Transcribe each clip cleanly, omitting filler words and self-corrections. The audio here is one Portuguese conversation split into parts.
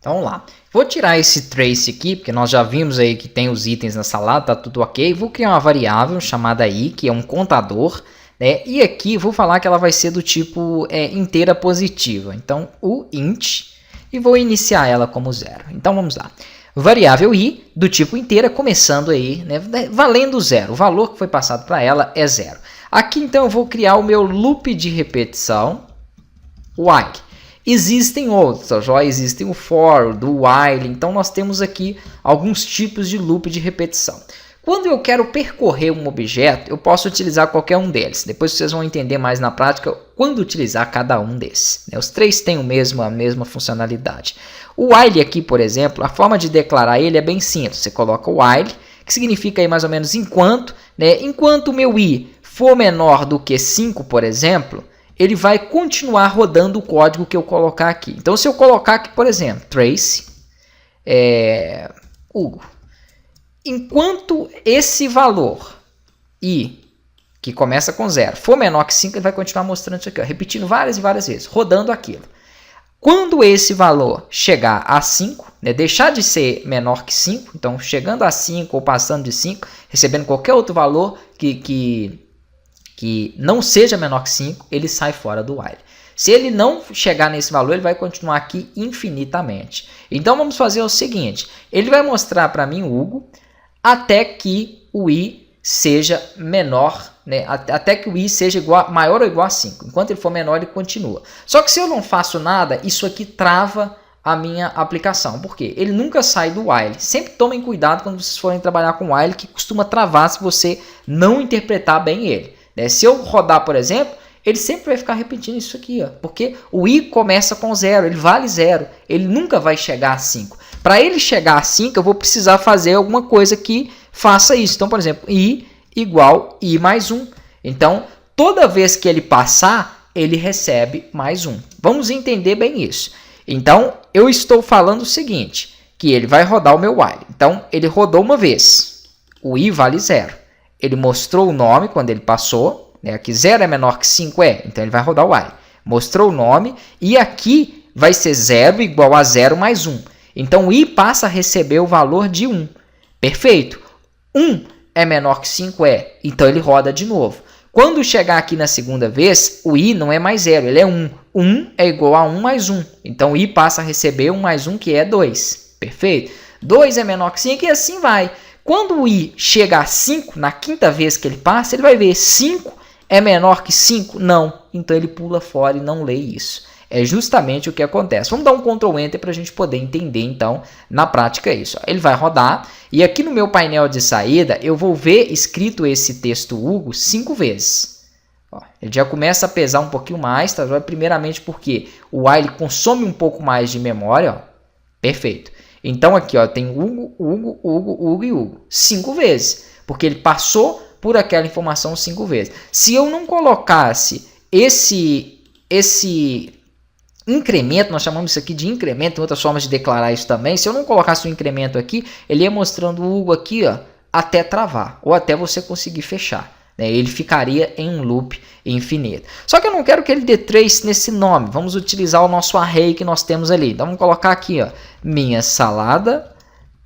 Então vamos lá. Vou tirar esse trace aqui, porque nós já vimos aí que tem os itens na salada, tá tudo ok. Vou criar uma variável chamada i, que é um contador, né? E aqui vou falar que ela vai ser do tipo inteira positiva. Então o int, e vou iniciar ela como 0. Então vamos lá. Variável i do tipo inteira, começando aí, né, valendo 0. O valor que foi passado para ela é 0. Aqui então eu vou criar o meu loop de repetição, while. Existem outros, já existem o for, do while, então nós temos aqui alguns tipos de loop de repetição. Quando eu quero percorrer um objeto, eu posso utilizar qualquer um deles. Depois vocês vão entender mais na prática quando utilizar cada um desses. Os três têm a mesma funcionalidade. O while aqui, por exemplo, a forma de declarar ele é bem simples. Você coloca o while, que significa aí mais ou menos enquanto, né? Enquanto o meu i for menor do que 5, por exemplo, ele vai continuar rodando o código que eu colocar aqui. Então, se eu colocar aqui, por exemplo, trace, Hugo, enquanto esse valor i, que começa com 0, for menor que 5, ele vai continuar mostrando isso aqui, ó, repetindo várias e várias vezes, rodando aquilo. Quando esse valor chegar a 5, né, deixar de ser menor que 5, então chegando a 5 ou passando de 5, recebendo qualquer outro valor que não seja menor que 5, ele sai fora do while. Se ele não chegar nesse valor, ele vai continuar aqui infinitamente. Então vamos fazer o seguinte, ele vai mostrar para mim o Hugo até que o i seja menor, né? Até que o i seja maior ou igual a 5. Enquanto ele for menor, ele continua. Só que se eu não faço nada, isso aqui trava a minha aplicação. Por quê? Ele nunca sai do while. Sempre tomem cuidado quando vocês forem trabalhar com while, que costuma travar se você não interpretar bem ele. Se eu rodar, por exemplo, ele sempre vai ficar repetindo isso aqui, ó, porque o i começa com 0, ele vale 0, ele nunca vai chegar a 5. Para ele chegar a 5, eu vou precisar fazer alguma coisa que faça isso. Então, por exemplo, i igual i mais 1. Então, toda vez que ele passar, ele recebe mais 1. Vamos entender bem isso. Então, eu estou falando o seguinte, que ele vai rodar o meu while. Então, ele rodou uma vez, o i vale 0. Ele mostrou o nome quando ele passou, né? Aqui 0 é menor que 5, então ele vai rodar o while. Mostrou o nome e aqui vai ser 0 igual a 0 mais 1. Então o i passa a receber o valor de 1. Perfeito. 1 é menor que 5, então ele roda de novo. Quando chegar aqui na segunda vez, o i não é mais 0, ele é 1. 1 é igual a 1 mais 1. Então o i passa a receber 1 mais 1, que é 2. Perfeito. 2 é menor que 5 e assim vai. Quando o i chega a 5, na quinta vez que ele passa, ele vai ver 5 é menor que 5? Não. Então ele pula fora e não lê isso. É justamente o que acontece. Vamos dar um Ctrl Enter para a gente poder entender, então, na prática isso. Ele vai rodar e aqui no meu painel de saída eu vou ver escrito esse texto Hugo 5 vezes. Ele já começa a pesar um pouquinho mais, tá? Primeiramente porque o while consome um pouco mais de memória. Perfeito. Então aqui tem Hugo, Hugo, Hugo, Hugo e Hugo. 5 vezes. Porque ele passou por aquela informação 5 vezes. Se eu não colocasse esse incremento, nós chamamos isso aqui de incremento, tem outras formas de declarar isso também. Se eu não colocasse um incremento aqui, ele ia mostrando o Hugo aqui, até travar. Ou até você conseguir fechar. Ele ficaria em um loop infinito. Só que eu não quero que ele dê trace nesse nome. Vamos utilizar o nosso array que nós temos ali. Então vamos colocar aqui, minha salada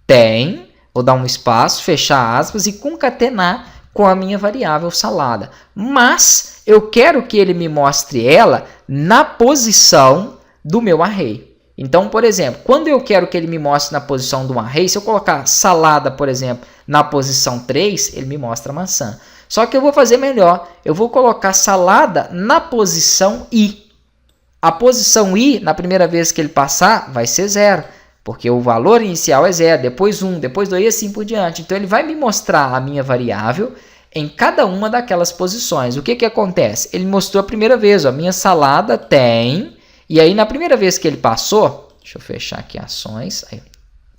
tem, vou dar um espaço, fechar aspas e concatenar com a minha variável salada. Mas eu quero que ele me mostre ela na posição do meu array. Então, por exemplo, quando eu quero que ele me mostre na posição de um array, se eu colocar salada, por exemplo, na posição 3, ele me mostra maçã. Só que eu vou fazer melhor. Eu vou colocar salada na posição i. A posição i, na primeira vez que ele passar, vai ser 0. Porque o valor inicial é 0, depois 1, depois 2 e assim por diante. Então, ele vai me mostrar a minha variável em cada uma daquelas posições. O que acontece? Ele mostrou a primeira vez, minha salada tem... E aí, na primeira vez que ele passou... Deixa eu fechar aqui ações. Aí,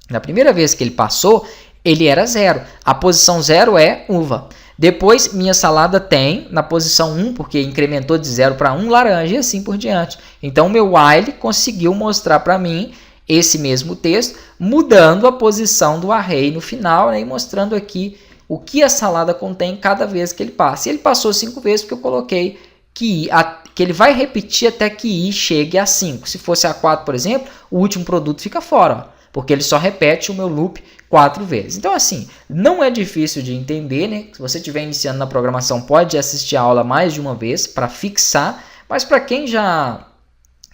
na primeira vez que ele passou, ele era 0. A posição 0 é uva. Depois, minha salada tem, na posição 1, porque incrementou de 0 para 1, laranja e assim por diante. Então, meu while conseguiu mostrar para mim esse mesmo texto, mudando a posição do array no final, né, e mostrando aqui o que a salada contém cada vez que ele passa. E ele passou 5 vezes porque eu coloquei que ele vai repetir até que I chegue a 5. Se fosse a 4, por exemplo, o último produto fica fora, ó, porque ele só repete o meu loop 4 vezes. Então, assim, não é difícil de entender, né? Se você estiver iniciando na programação, pode assistir a aula mais de uma vez para fixar, mas para quem já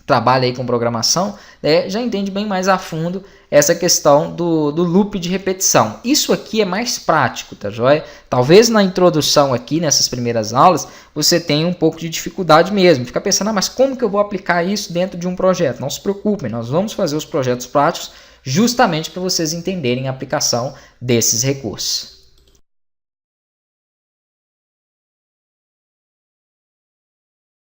trabalha aí com programação, né, já entende bem mais a fundo essa questão do loop de repetição. Isso aqui é mais prático, tá joia? Talvez na introdução aqui, nessas primeiras aulas, você tenha um pouco de dificuldade mesmo. Fica pensando, mas como que eu vou aplicar isso dentro de um projeto? Não se preocupem, nós vamos fazer os projetos práticos justamente para vocês entenderem a aplicação desses recursos.